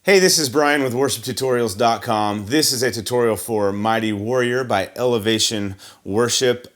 Hey, this is Brian with worshiptutorials.com. This is a tutorial for Mighty Warrior by Elevation Worship.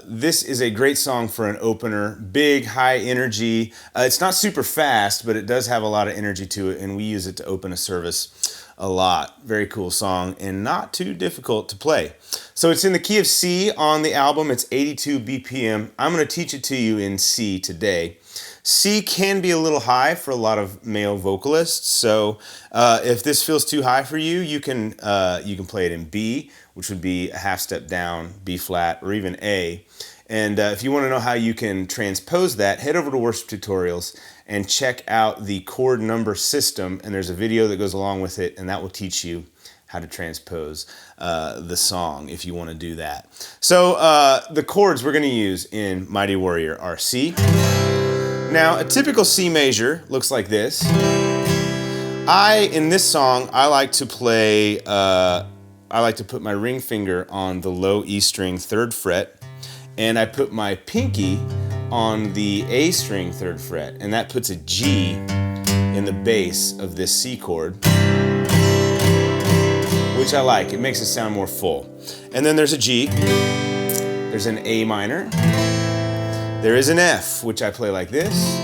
This is a great song for an opener. Big, high energy. It's not super fast, but it does have a lot of energy to it, and we use it to open a service a lot. Very cool song and not too difficult to play. So it's in the key of C on the album. It's 82 BPM. I'm going to teach it to you in C today. C can be a little high for a lot of male vocalists, so if this feels too high for you, you can play it in B, which would be a half step down, B flat, or even A. And if you want to know how you can transpose that, head over to Worship Tutorials and check out the chord number system, and there's a video that goes along with it, and that will teach you how to transpose the song if you want to do that. So the chords we're going to use in Mighty Warrior are C. Now, a typical C major looks like this. In this song, I like to play, I like to put my ring finger on the low E string 3rd fret, and I put my pinky on the A string 3rd fret, and that puts a G in the bass of this C chord, which I like. It makes it sound more full. And then there's a G, there's an A minor, there is an F, which I play like this.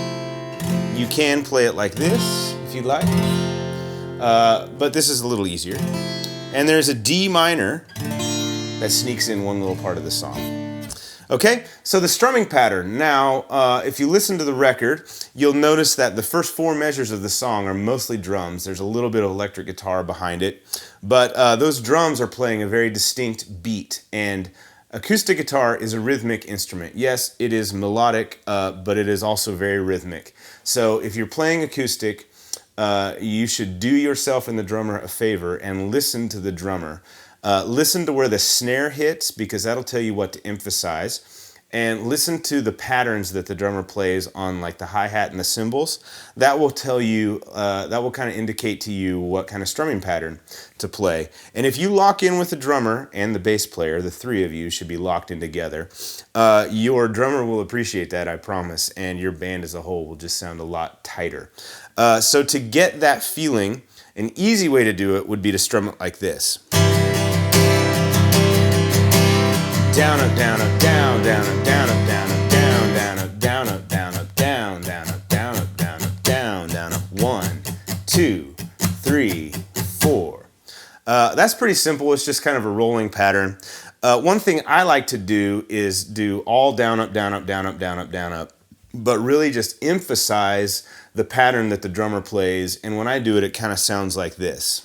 You can play it like this if you'd like, but this is a little easier. And there's a D minor that sneaks in one little part of the song. Okay, so the strumming pattern. Now, if you listen to the record, you'll notice that the first 4 measures of the song are mostly drums. There's a little bit of electric guitar behind it, but those drums are playing a very distinct beat, and acoustic guitar is a rhythmic instrument. Yes, it is melodic, but it is also very rhythmic. So if you're playing acoustic, you should do yourself and the drummer a favor and listen to the drummer. Listen to where the snare hits, because that'll tell you what to emphasize. And listen to the patterns that the drummer plays on, like the hi-hat and the cymbals. That will tell you, that will kind of indicate to you what kind of strumming pattern to play. And if you lock in with the drummer and the bass player, the 3 of you should be locked in together, your drummer will appreciate that, I promise, and your band as a whole will just sound a lot tighter. So to get that feeling, an easy way to do it would be to strum it like this. Down, up, down, up, down, down, up, down, up, down, up, down, down, up, down, up, down, up, down, down, up, down, up, down, up, down, down, up. 1, 2, 3, 4. That's pretty simple. It's just kind of a rolling pattern. One thing I like to do is do all down, up, down, up, down, up, down, up, down, up, but really just emphasize the pattern that the drummer plays. And when I do it, it kind of sounds like this.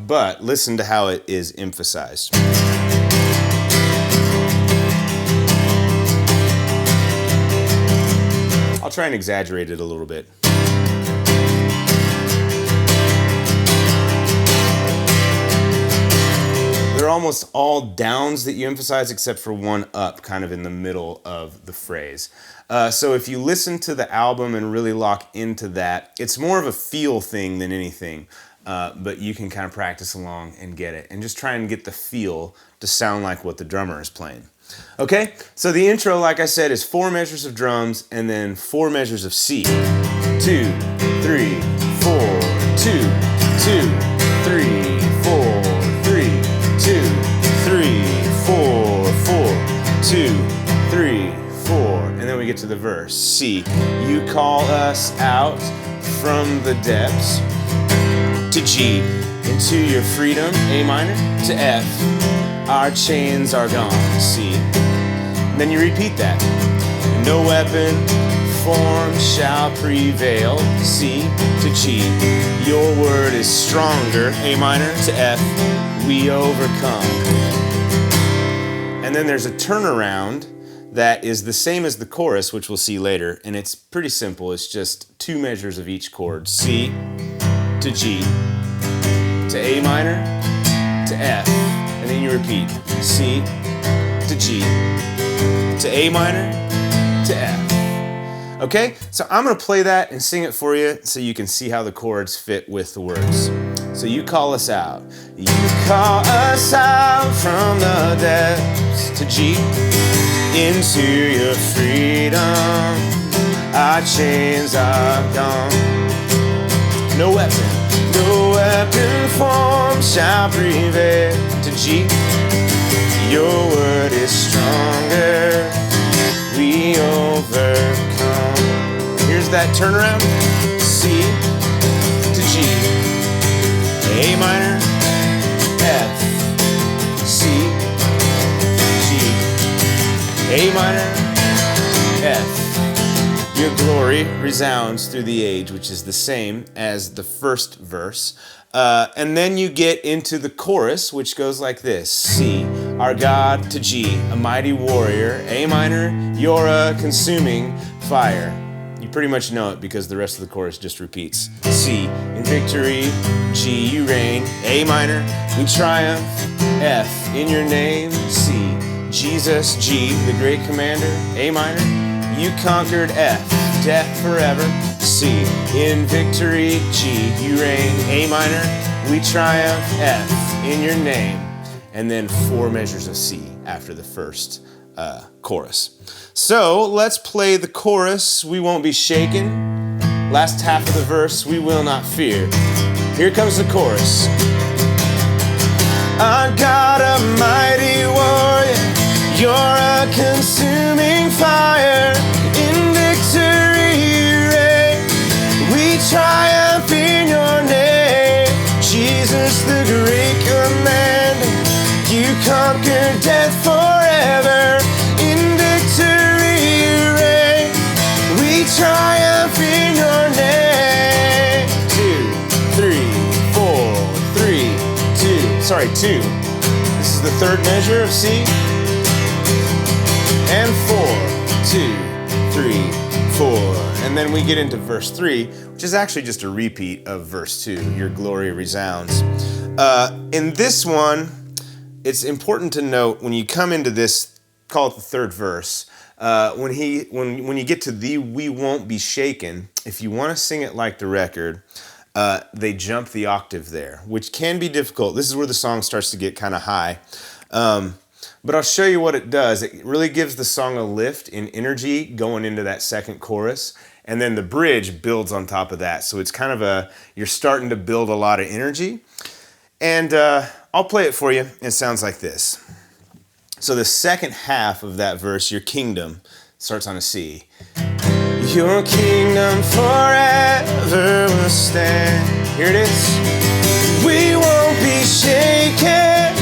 But listen to how it is emphasized. I'll try and exaggerate it a little bit. They're almost all downs that you emphasize except for one up kind of in the middle of the phrase. So if you listen to the album and really lock into that, it's more of a feel thing than anything. But you can kind of practice along and get it, and just try and get the feel to sound like what the drummer is playing. Okay, so the intro, like I said, is 4 measures of drums and then 4 measures of C. 2, 3, 4, 2, 2, 3, 4, 3, 2, 3, 4, 4, 2, 3, 4, and then we get to the verse. C, you call us out from the depths, to G, into your freedom, A minor, to F, our chains are gone, C. And then you repeat that. No weapon formed shall prevail, C, to G. Your word is stronger, A minor, to F, we overcome. And then there's a turnaround that is the same as the chorus, which we'll see later, and it's pretty simple. It's just 2 measures of each chord, C, to G, to A minor, to F, and then you repeat C, to G, to A minor, to F. Okay, so I'm going to play that and sing it for you so you can see how the chords fit with the words. So you call us out. You call us out from the depths to G, into your freedom. Our chains are gone. No weapon formed shall prevail to G. Your word is stronger. We overcome. Here's that turnaround. C to G. A minor, F, C, G. A minor, F. Your glory resounds through the age, which is the same as the first verse. And then you get into the chorus, which goes like this. C, our God to G, a mighty warrior. A minor, you're a consuming fire. You pretty much know it because the rest of the chorus just repeats. C, in victory, G, you reign. A minor, we triumph. F, in your name. C, Jesus, G, the great commander. A minor, you conquered. F, death forever. C, in victory, G, you reign. A minor, we triumph. F, in your name. And then 4 measures of C after the first chorus. So let's play the chorus. We won't be shaken. Last half of the verse, we will not fear. Here comes the chorus. Our God, a mighty warrior, you're a consuming fire. In victory you reign. We triumph in your name. Jesus, the great commander, you conquered death forever. In victory you reign. We triumph in your name. 2, 3, 4, 3, 2. Sorry, 2. This is the third measure of C. And 4, 2, 3, 4. And then we get into verse 3, which is actually just a repeat of verse 2. Your glory resounds. In this one, it's important to note when you come into this, call it the third verse, when you get to the we won't be shaken, if you want to sing it like the record, they jump the octave there, which can be difficult. This is where the song starts to get kind of high. But I'll show you what it does. It really gives the song a lift in energy going into that second chorus. And then the bridge builds on top of that. So it's kind of you're starting to build a lot of energy. And I'll play it for you. It sounds like this. So the second half of that verse, your kingdom, starts on a C. Your kingdom forever will stand. Here it is. We won't be shaken.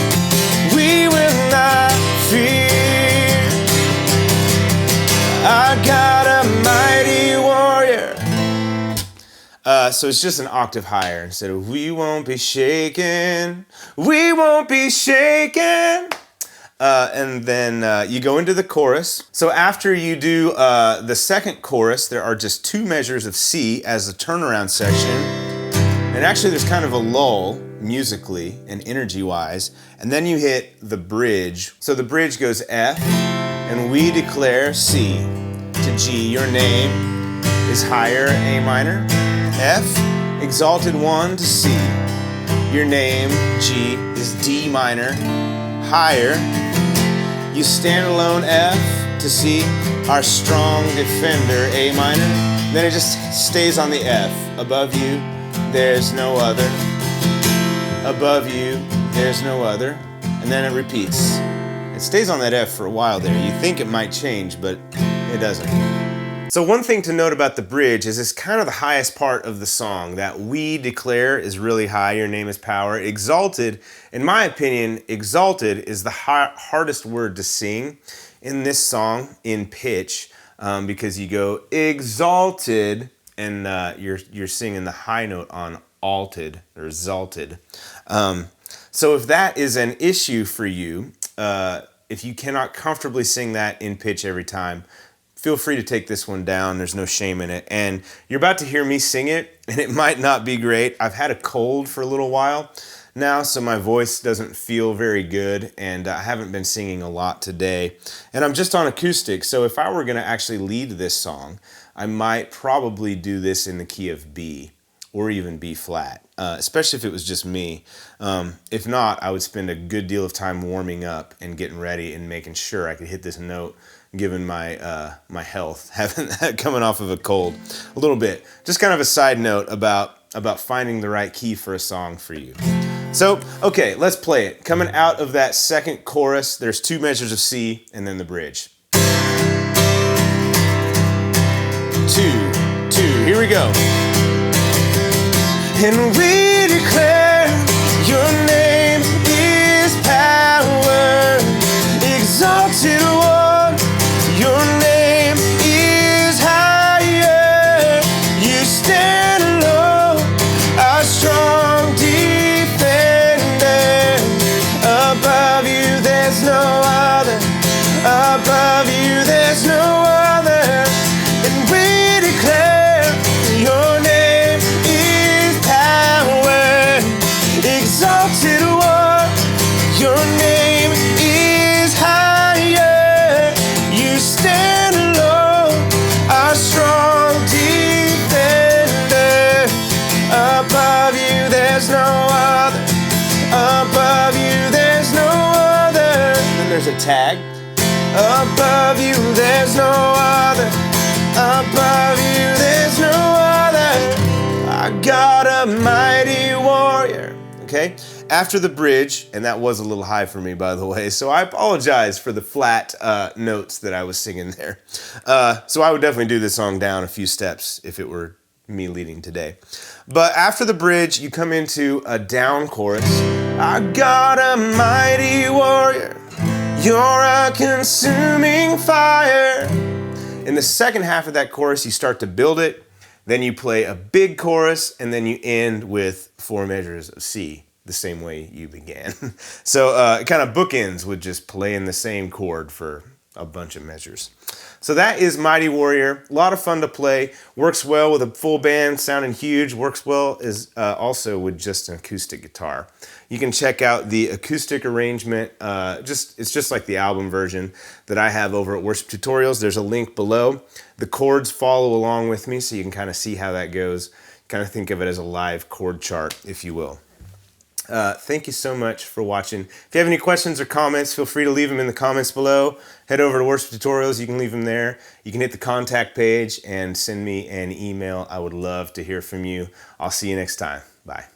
We will not fear. I got a mighty warrior. So it's just an octave higher. Instead of we won't be shaken. We won't be shaken. And then you go into the chorus. So after you do the second chorus, there are just 2 measures of C as a turnaround section. And actually there's kind of a lull musically and energy-wise. And then you hit the bridge. So the bridge goes F, and we declare C to G. Your name is higher, A minor. F, exalted 1 to C. Your name, G, is D minor. Higher. You stand alone, F to C. Our strong defender, A minor. Then it just stays on the F. Above you, there's no other. Above you, there's no other. And then it repeats. It stays on that F for a while there. You think it might change, but it doesn't. So one thing to note about the bridge is it's kind of the highest part of the song. That we declare is really high. Your name is power. Exalted, in my opinion, exalted is the hardest word to sing in this song in pitch because you go exalted and you're singing the high note on alted or exalted. So if that is an issue for you, if you cannot comfortably sing that in pitch every time, feel free to take this one down. There's no shame in it. And you're about to hear me sing it, and it might not be great. I've had a cold for a little while now, so my voice doesn't feel very good, and I haven't been singing a lot today. And I'm just on acoustic, so if I were going to actually lead this song, I might probably do this in the key of B, or even B flat. especially if it was just me. If not, I would spend a good deal of time warming up and getting ready and making sure I could hit this note, given my my health, having coming off of a cold, a little bit. Just kind of a side note about finding the right key for a song for you. So, okay, let's play it. Coming out of that second chorus, there's 2 measures of C and then the bridge. 2, 2, here we go. And we declare your name is power, exalted one, your name is higher. You stand alone, our strong defender. Above you there's no other, above you there's no other. And we declare your name is power, exalted one, your name is higher. You stand alone, our strong defender. Above you there's no other, above you there's no other. Then there's a tag. Above you there's no other, above you there's no other. I got a mighty warrior. Okay, after the bridge, and that was a little high for me, by the way, so I apologize for the flat notes that I was singing there. So I would definitely do this song down a few steps if it were me leading today. But after the bridge, you come into a down chorus. I got a mighty warrior, you're a consuming fire. In the second half of that chorus, you start to build it, then you play a big chorus, and then you end with 4 measures of C, the same way you began. So it kind of bookends with just playing the same chord for a bunch of measures. So that is Mighty Warrior. A lot of fun to play. Works well with a full band sounding huge. Works well also with just an acoustic guitar. You can check out the acoustic arrangement. It's just like the album version that I have over at Worship Tutorials. There's a link below. The chords follow along with me, so you can kind of see how that goes. Kind of think of it as a live chord chart, if you will. Thank you so much for watching. If you have any questions or comments, feel free to leave them in the comments below. Head over to Worship Tutorials. You can leave them there. You can hit the contact page and send me an email. I would love to hear from you. I'll see you next time. Bye.